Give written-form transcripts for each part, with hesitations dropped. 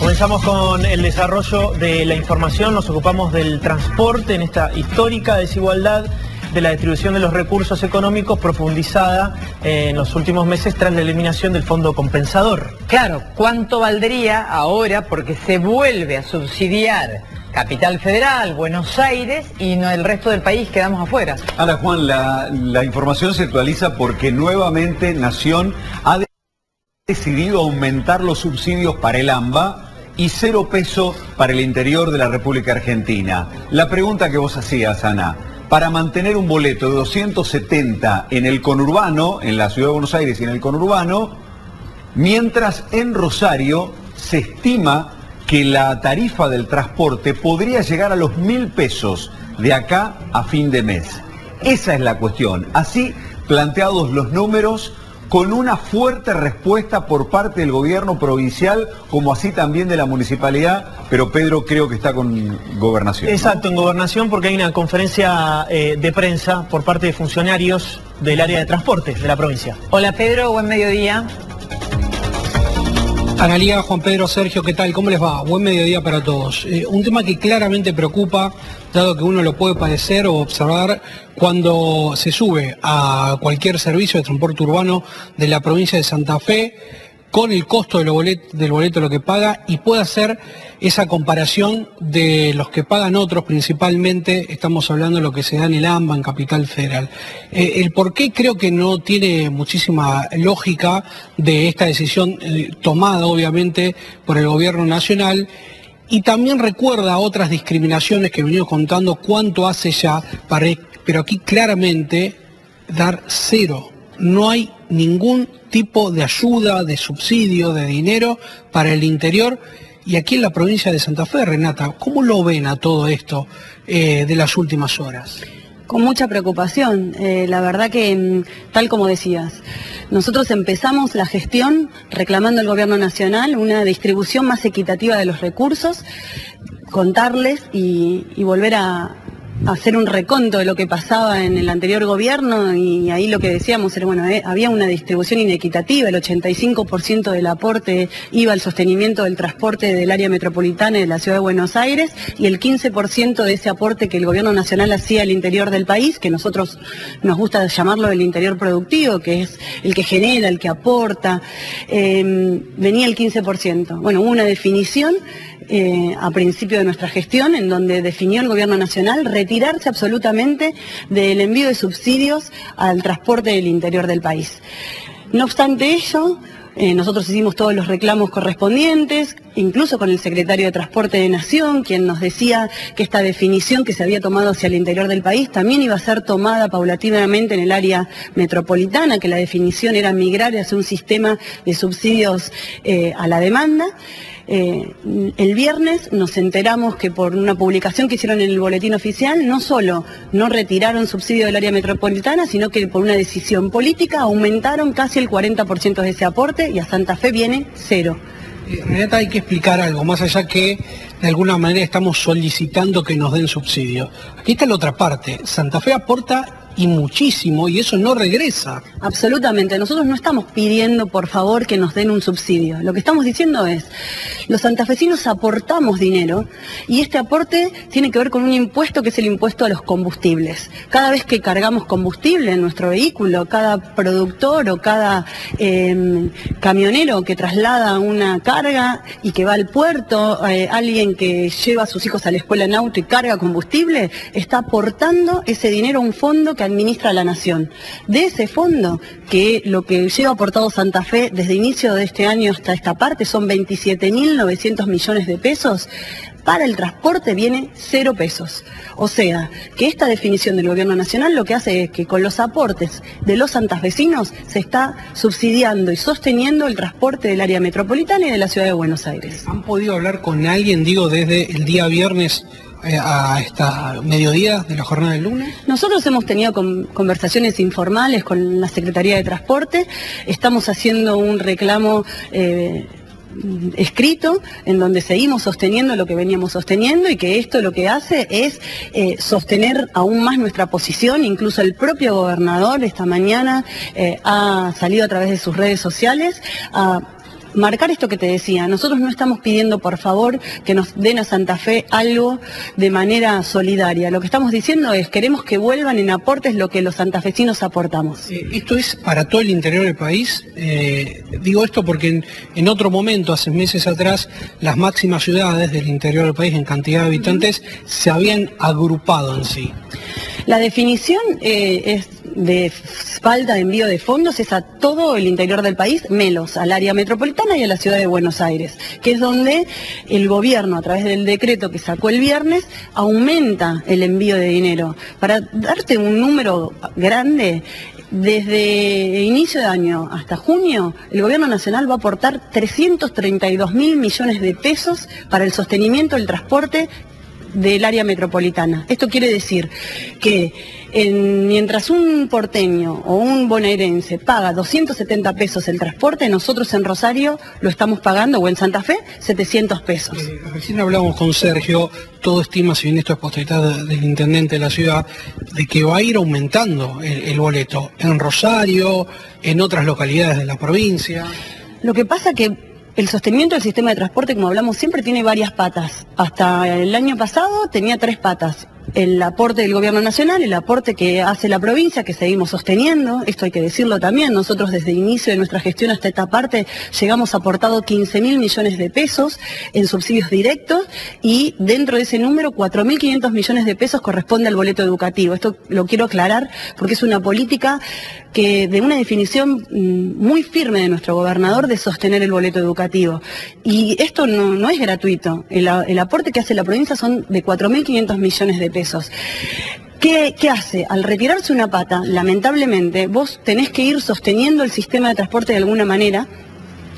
Comenzamos con el desarrollo de la información. Nos ocupamos del transporte en esta histórica desigualdad de la distribución de los recursos económicos profundizada en los últimos meses tras la eliminación del fondo compensador. Claro, ¿cuánto valdría ahora? Porque se vuelve a subsidiar Capital Federal, Buenos Aires y el resto del país quedamos afuera. Ahora, Juan, la información se actualiza porque nuevamente Nación ha decidido aumentar los subsidios para el AMBA y 0 pesos para el interior de la República Argentina. La pregunta que vos hacías, Ana, para mantener un boleto de 270 en el conurbano, en la ciudad de Buenos Aires y en el conurbano, mientras en Rosario se estima que la tarifa del transporte podría llegar a los 1.000 pesos de acá a fin de mes. Esa es la cuestión. Así planteados los números, con una fuerte respuesta por parte del gobierno provincial, como así también de la municipalidad, pero Pedro creo que está con Gobernación, ¿no? Exacto, en Gobernación, porque hay una conferencia de prensa por parte de funcionarios del área de transporte de la provincia. Hola Pedro, buen mediodía. Analía, Juan Pedro, Sergio, ¿qué tal? ¿Cómo les va? Buen mediodía para todos. Un tema que claramente preocupa, dado que uno lo puede padecer o observar cuando se sube a cualquier servicio de transporte urbano de la provincia de Santa Fe, con el costo del boleto lo que paga, y puede hacer esa comparación de los que pagan otros, principalmente estamos hablando de lo que se da en el AMBA, en Capital Federal. El por qué creo que no tiene muchísima lógica de esta decisión tomada obviamente por el gobierno nacional, y también recuerda otras discriminaciones que he venido contando cuánto hace ya, pero aquí claramente dar 0. No hay ningún tipo de ayuda, de subsidio, de dinero para el interior. Y aquí en la provincia de Santa Fe, Renata, ¿cómo lo ven a todo esto de las últimas horas? Con mucha preocupación. La verdad que, tal como decías, nosotros empezamos la gestión reclamando al gobierno nacional una distribución más equitativa de los recursos, contarles y volver a hacer un reconto de lo que pasaba en el anterior gobierno, y ahí lo que decíamos era, bueno, había una distribución inequitativa, el 85% del aporte iba al sostenimiento del transporte del área metropolitana y de la ciudad de Buenos Aires, y el 15% de ese aporte que el gobierno nacional hacía al interior del país, que nosotros nos gusta llamarlo el interior productivo, que es el que genera, el que aporta, venía el 15%. Bueno, hubo una definición a principio de nuestra gestión, en donde definió el gobierno nacional retirarse absolutamente del envío de subsidios al transporte del interior del país. No obstante ello, nosotros hicimos todos los reclamos correspondientes, incluso con el secretario de Transporte de Nación, quien nos decía que esta definición que se había tomado hacia el interior del país también iba a ser tomada paulatinamente en el área metropolitana, que la definición era migrar hacia un sistema de subsidios a la demanda. El viernes nos enteramos que por una publicación que hicieron en el boletín oficial, no solo no retiraron subsidio del área metropolitana, sino que por una decisión política aumentaron casi el 40% de ese aporte, y a Santa Fe viene 0. Renata, hay que explicar algo, más allá que de alguna manera estamos solicitando que nos den subsidio. Aquí está la otra parte, Santa Fe aporta y muchísimo, y eso no regresa. Absolutamente, nosotros no estamos pidiendo por favor que nos den un subsidio, lo que estamos diciendo es, los santafesinos aportamos dinero, y este aporte tiene que ver con un impuesto que es el impuesto a los combustibles. Cada vez que cargamos combustible en nuestro vehículo, cada productor o cada camionero que traslada una carga y que va al puerto, alguien que lleva a sus hijos a la escuela en auto y carga combustible, está aportando ese dinero a un fondo que administra la Nación. De ese fondo, que lo que lleva aportado Santa Fe desde inicio de este año hasta esta parte son 27.900 millones de pesos, para el transporte viene 0 pesos. O sea, que esta definición del gobierno nacional lo que hace es que con los aportes de los santafesinos se está subsidiando y sosteniendo el transporte del área metropolitana y de la ciudad de Buenos Aires. ¿Han podido hablar con alguien, desde el día viernes a esta mediodía de la jornada del lunes? Nosotros hemos tenido conversaciones informales con la Secretaría de Transporte, estamos haciendo un reclamo escrito en donde seguimos sosteniendo lo que veníamos sosteniendo, y que esto lo que hace es sostener aún más nuestra posición. Incluso el propio gobernador esta mañana ha salido a través de sus redes sociales a marcar esto que te decía. Nosotros no estamos pidiendo, por favor, que nos den a Santa Fe algo de manera solidaria. Lo que estamos diciendo es, queremos que vuelvan en aportes lo que los santafesinos aportamos. ¿Esto es para todo el interior del país? Digo esto porque en otro momento, hace meses atrás, las máximas ciudades del interior del país en cantidad de habitantes se habían agrupado en sí. La definición es de falta de envío de fondos es a todo el interior del país, menos al área metropolitana y a la ciudad de Buenos Aires, que es donde el gobierno, a través del decreto que sacó el viernes, aumenta el envío de dinero. Para darte un número grande, desde inicio de año hasta junio, el gobierno nacional va a aportar 332.000 millones de pesos para el sostenimiento del transporte del área metropolitana. Esto quiere decir que mientras un porteño o un bonaerense paga 270 pesos el transporte, nosotros en Rosario lo estamos pagando, o en Santa Fe, 700 pesos. Recién hablamos con Sergio, todo estima, si bien esto es potestad del intendente de la ciudad, de que va a ir aumentando el boleto en Rosario, en otras localidades de la provincia. Lo que pasa que el sostenimiento del sistema de transporte, como hablamos siempre, tiene varias patas. Hasta el año pasado tenía 3 patas. El aporte del gobierno nacional, el aporte que hace la provincia, que seguimos sosteniendo, esto hay que decirlo también, nosotros desde el inicio de nuestra gestión hasta esta parte llegamos aportado 15.000 millones de pesos en subsidios directos y dentro de ese número 4.500 millones de pesos corresponde al boleto educativo. Esto lo quiero aclarar porque es una política que de una definición muy firme de nuestro gobernador de sostener el boleto educativo. Y esto no es gratuito, el aporte que hace la provincia son de 4.500 millones de pesos. ¿Qué hace? Al retirarse una pata, lamentablemente, vos tenés que ir sosteniendo el sistema de transporte de alguna manera,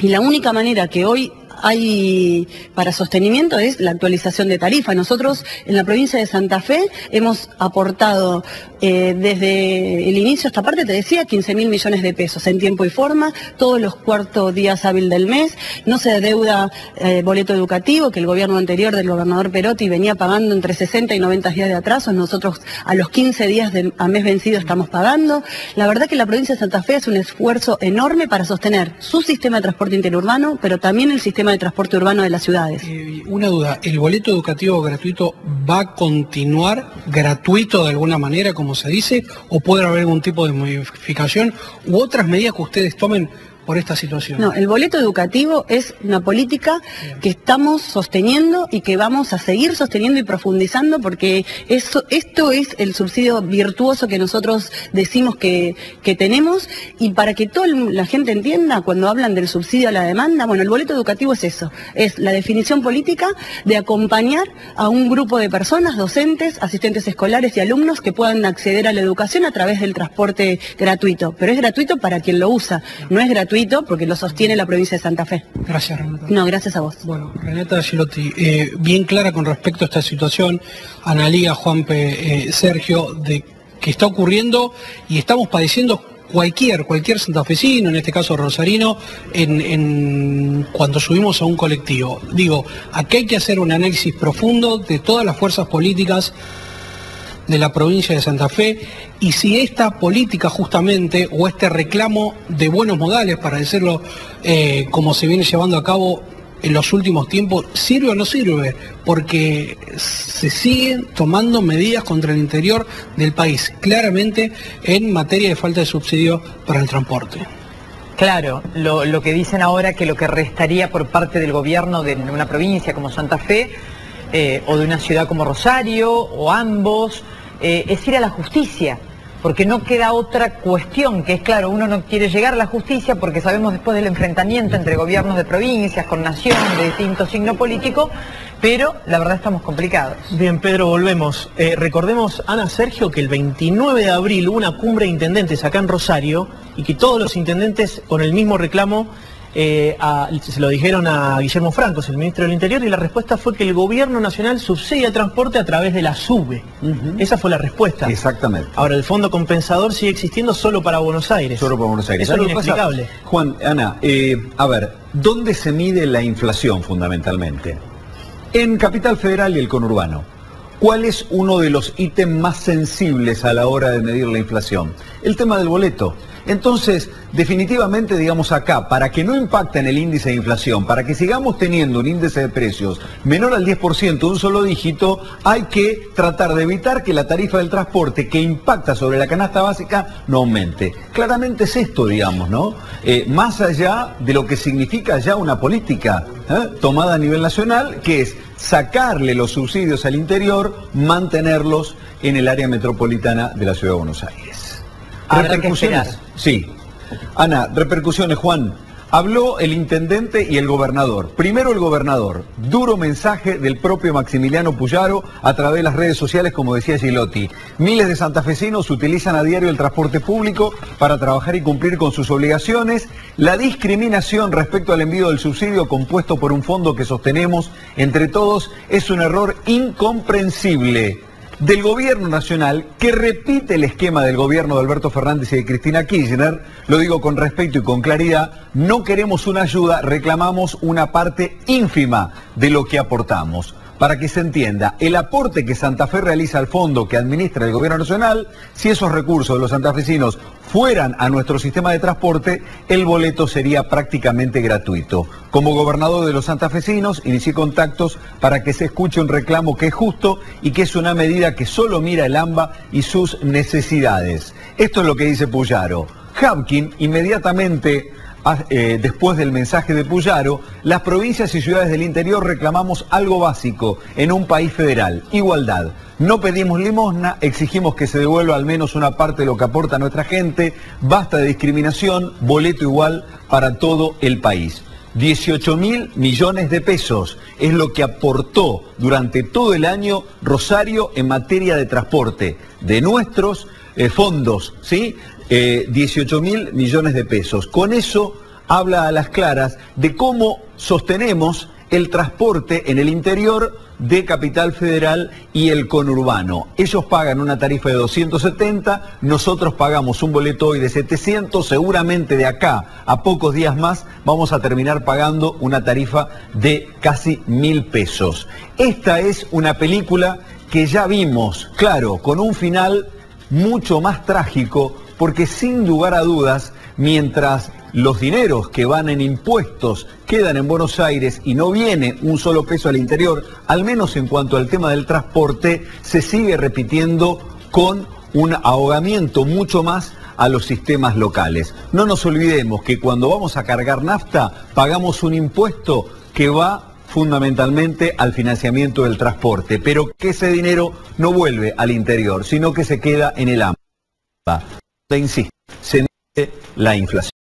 y la única manera que hoy hay para sostenimiento es la actualización de tarifa. Nosotros en la provincia de Santa Fe hemos aportado desde el inicio a esta parte, te decía, 15.000 millones de pesos en tiempo y forma, todos los cuartos días hábiles del mes, no se adeuda boleto educativo, que el gobierno anterior del gobernador Perotti venía pagando entre 60 y 90 días de atraso, nosotros a los 15 días a mes vencido estamos pagando. La verdad que la provincia de Santa Fe hace un esfuerzo enorme para sostener su sistema de transporte interurbano, pero también el sistema de transporte urbano de las ciudades. Una duda, ¿el boleto educativo gratuito va a continuar gratuito de alguna manera, como se dice, o puede haber algún tipo de modificación u otras medidas que ustedes tomen por esta situación? No, el boleto educativo es una política que estamos sosteniendo y que vamos a seguir sosteniendo y profundizando porque esto es el subsidio virtuoso que nosotros decimos que tenemos, y para que toda la gente entienda, cuando hablan del subsidio a la demanda, bueno, el boleto educativo es eso, es la definición política de acompañar a un grupo de personas, docentes, asistentes escolares y alumnos que puedan acceder a la educación a través del transporte gratuito, pero es gratuito para quien lo usa, no es gratuito porque lo sostiene la provincia de Santa Fe. Gracias, Renata. No, gracias a vos. Bueno, Renata Gilotti, bien clara con respecto a esta situación, Analía, Juanpe, Sergio, de que está ocurriendo y estamos padeciendo cualquier santafesino, en este caso rosarino, cuando subimos a un colectivo. Digo, aquí hay que hacer un análisis profundo de todas las fuerzas políticas de la provincia de Santa Fe, y si esta política justamente, o este reclamo de buenos modales, para decirlo como se viene llevando a cabo en los últimos tiempos, ¿sirve o no sirve? Porque se siguen tomando medidas contra el interior del país, claramente en materia de falta de subsidio para el transporte. Claro, lo que dicen ahora, que lo que restaría por parte del gobierno de una provincia como Santa Fe, o de una ciudad como Rosario, o ambos, es ir a la justicia, porque no queda otra cuestión, que es claro, uno no quiere llegar a la justicia porque sabemos después del enfrentamiento entre gobiernos de provincias, con naciones de distinto signo político, pero la verdad estamos complicados. Bien, Pedro, volvemos. Recordemos, Ana, Sergio, que el 29 de abril hubo una cumbre de intendentes acá en Rosario y que todos los intendentes con el mismo reclamo se lo dijeron a Guillermo Francos, el ministro del Interior, y la respuesta fue que el gobierno nacional subsidia el transporte a través de la SUBE. Esa fue la respuesta. Exactamente. Ahora, el fondo compensador sigue existiendo solo para Buenos Aires. Solo para Buenos Aires. Eso es inexplicable. Juan, Ana, a ver, ¿dónde se mide la inflación fundamentalmente? En Capital Federal y el conurbano. ¿Cuál es uno de los ítems más sensibles a la hora de medir la inflación? El tema del boleto. Entonces, definitivamente, digamos acá, para que no impacte en el índice de inflación, para que sigamos teniendo un índice de precios menor al 10%, un solo dígito, hay que tratar de evitar que la tarifa del transporte que impacta sobre la canasta básica no aumente. Claramente es esto, digamos, ¿no? Más allá de lo que significa ya una política tomada a nivel nacional, que es sacarle los subsidios al interior, mantenerlos en el área metropolitana de la Ciudad de Buenos Aires. Repercusiones. Sí. Ana, repercusiones, Juan. Habló el intendente y el gobernador. Primero el gobernador. Duro mensaje del propio Maximiliano Puyaro a través de las redes sociales, como decía Gilotti. Miles de santafesinos utilizan a diario el transporte público para trabajar y cumplir con sus obligaciones. La discriminación respecto al envío del subsidio compuesto por un fondo que sostenemos entre todos es un error incomprensible del gobierno nacional, que repite el esquema del gobierno de Alberto Fernández y de Cristina Kirchner. Lo digo con respeto y con claridad: no queremos una ayuda, reclamamos una parte ínfima de lo que aportamos. Para que se entienda, el aporte que Santa Fe realiza al fondo que administra el gobierno nacional, si esos recursos de los santafesinos fueran a nuestro sistema de transporte, el boleto sería prácticamente gratuito. Como gobernador de los santafesinos, inicié contactos para que se escuche un reclamo que es justo y que es una medida que solo mira el AMBA y sus necesidades. Esto es lo que dice Puyaro. Habkin, inmediatamente después del mensaje de Puyaro, las provincias y ciudades del interior reclamamos algo básico en un país federal: igualdad. No pedimos limosna, exigimos que se devuelva al menos una parte de lo que aporta nuestra gente. Basta de discriminación, boleto igual para todo el país. 18.000 millones de pesos es lo que aportó durante todo el año Rosario en materia de transporte, de nuestros fondos, ¿sí? 18.000 millones de pesos. Con eso habla a las claras de cómo sostenemos el transporte en el interior de Capital Federal y el conurbano. Ellos pagan una tarifa de 270, nosotros pagamos un boleto hoy de 700, seguramente de acá a pocos días más vamos a terminar pagando una tarifa de casi 1.000 pesos. Esta es una película que ya vimos, claro, con un final mucho más trágico, porque sin lugar a dudas, mientras los dineros que van en impuestos quedan en Buenos Aires y no viene un solo peso al interior, al menos en cuanto al tema del transporte, se sigue repitiendo con un ahogamiento mucho más a los sistemas locales. No nos olvidemos que cuando vamos a cargar nafta, pagamos un impuesto que va fundamentalmente al financiamiento del transporte, pero que ese dinero no vuelve al interior, sino que se queda en el AMBA. Insisto, se mide la inflación.